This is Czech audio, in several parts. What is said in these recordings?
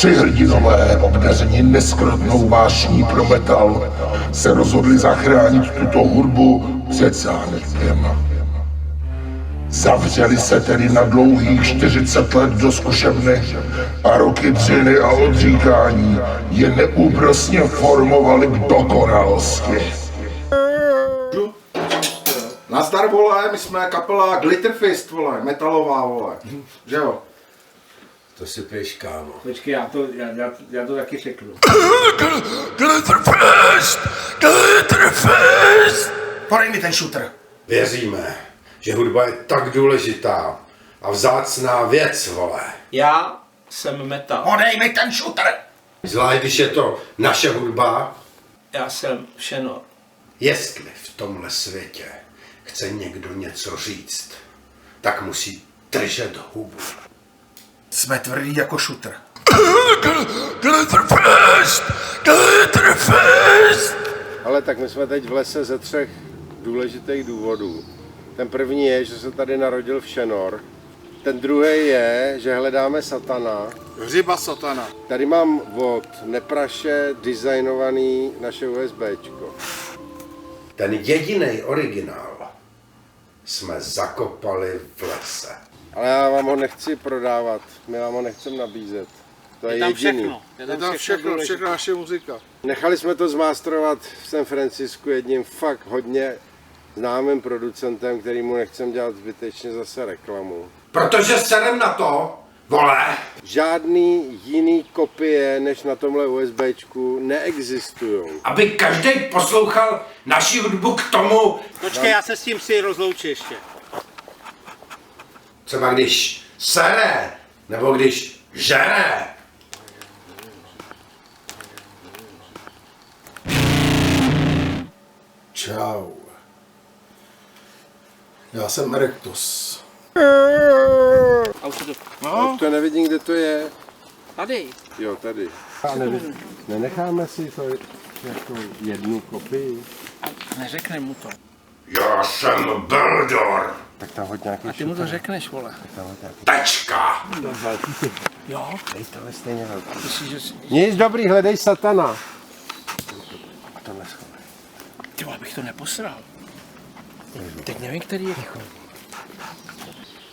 Tři hrdinové, obdaření neskrotnou vášní pro metal, se rozhodli zachránit tuto hudbu před zánikem. Zavřeli se tedy na dlouhých 40 let do zkušebny a roky dřiny a odříkání je neúprosně formovali k dokonalosti. Nazdar, vole, my jsme kapela Glitterfist, vole, metalová, vole, že jo? To si piješ, kámo. Počkej, já to taky řeknu. Glitterfist! Glitterfist! Podej mi ten shooter. Věříme, že hudba je tak důležitá a vzácná věc, vole. Já jsem metal. Podej mi ten shooter. Zvlášť, když je to naše hudba. Já jsem Šenor. Jestli v tomhle světě chce někdo něco říct, tak musí držet hubu. Jsme tvrdí jako shooter. Glitterfist! Glitterfist! Ale tak my jsme teď v lese ze 3 důležitých důvodů. Ten první je, že se tady narodil Všenor. Ten druhý je, že hledáme satana. Hřiba satana. Tady mám od Nepraše designovaný naše USBčko. Ten jediný originál jsme zakopali v lese. Ale já vám ho nechci prodávat, my vám ho nechceme nabízet. To je jediný. Je tam všechno naše muzika. Nechali jsme to zmástrovat v San Francisku jedním fakt hodně známým producentem, kterýmu nechcem dělat zbytečně zase reklamu. Protože serem na to, vole, Žádný jiný kopie než na tomhle USBčku neexistují. aby každý poslouchal naši hudbu k tomu, Počkej, já se s tím si rozloučím ještě. třeba když sere, nebo když žere. Čau. Já jsem Erectus. No. To nevidím, kde to je. Tady. Jo, tady. Nenecháme si to jako jednu kopii. Neřekne mu to. Já jsem Beldor. Tak tam hoď nějaký A ty mu to řekneš, vole. Tečka. Jo? Dej tohle stejně velký. Myslíš, že si... Nic dobrý, hledej satana. A tohle schovej. Ty vole, abych to neposral. Teď nevím, který je.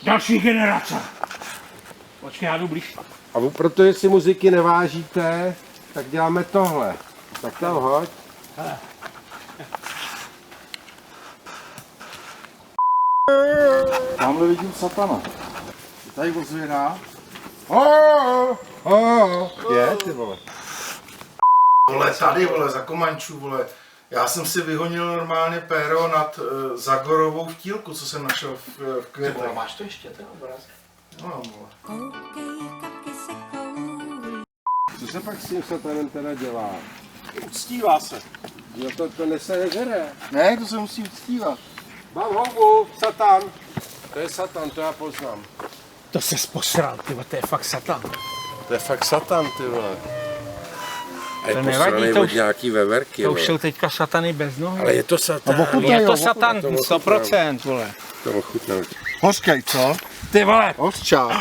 Další generace. Počkej, já jdu blíž. A protože si muziky nevážíte, tak děláme tohle. Tak tam hoď. Tamhle vidím satana. Je tady ozvěná. Je, ty vole. Vole, tady, vole, za Komančů, vole. Já jsem si vyhonil normálně péro nad Zagorovou vtílku, co jsem našel v květech. Máš to ještě, ten obraz? No, vole. Co se pak s tím satanem teda dělá? Uctívá se. Jo, to nese nežere. Ne, to se musí uctívat. Mám houbu, satan. To je satan, to já poznám. To se posral, ty vole, to je fakt satan. To je fakt satan, ty vole. A je To nevadí, posranej to od už- nějaký veverky, To vole. už jsou teďka satany bez nohy. Ale je to satan. Je to satan, 100%, vole. To ochutnám. Hořkej, co? Ty vole. Hořčák.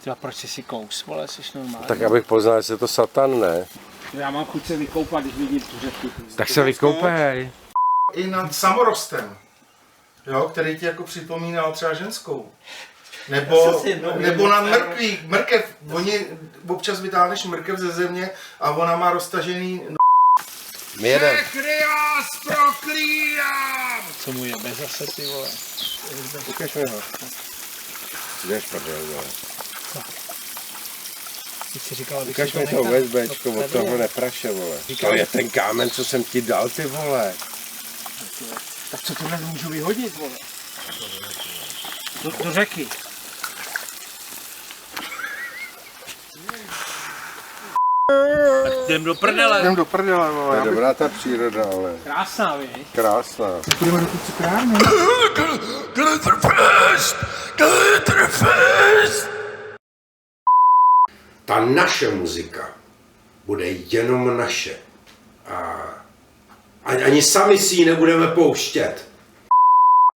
Ty vole, proč jsi si kous, vole, jsi normální. Tak abych poznal, jestli je to satan, ne? Já mám chuť se vykoupat, když vidím tu řepku. Tak se vykoupej. I nad samorostem, jo, který ti jako připomínal třeba ženskou. Nebo nad mrkví, mrkev, oni občas vytáhneš mrkev ze země a ona má roztažený My jedem. vás proklínám! Co mu jebe zase, ty vole. Ukaž mi ho. Jdeš, prdel, vole. Ty jsi říkal, abych Ukaž si mi to nechal. USBčko od toho Nepraše, vole. Říkal- To je ten kámen, co jsem ti dal, ty vole. Tak co tohle můžu vyhodit, vole? Do řeky. Tak jdem do prdele. Jdem do prdele, To vole. je dobrá ta příroda, ale Krásná, viď? krásná. Půjdeme do té cukrárny. Glitterfist! Glitterfist! Ta naše muzika bude jenom naše. A ani sami si ji nebudeme pouštět.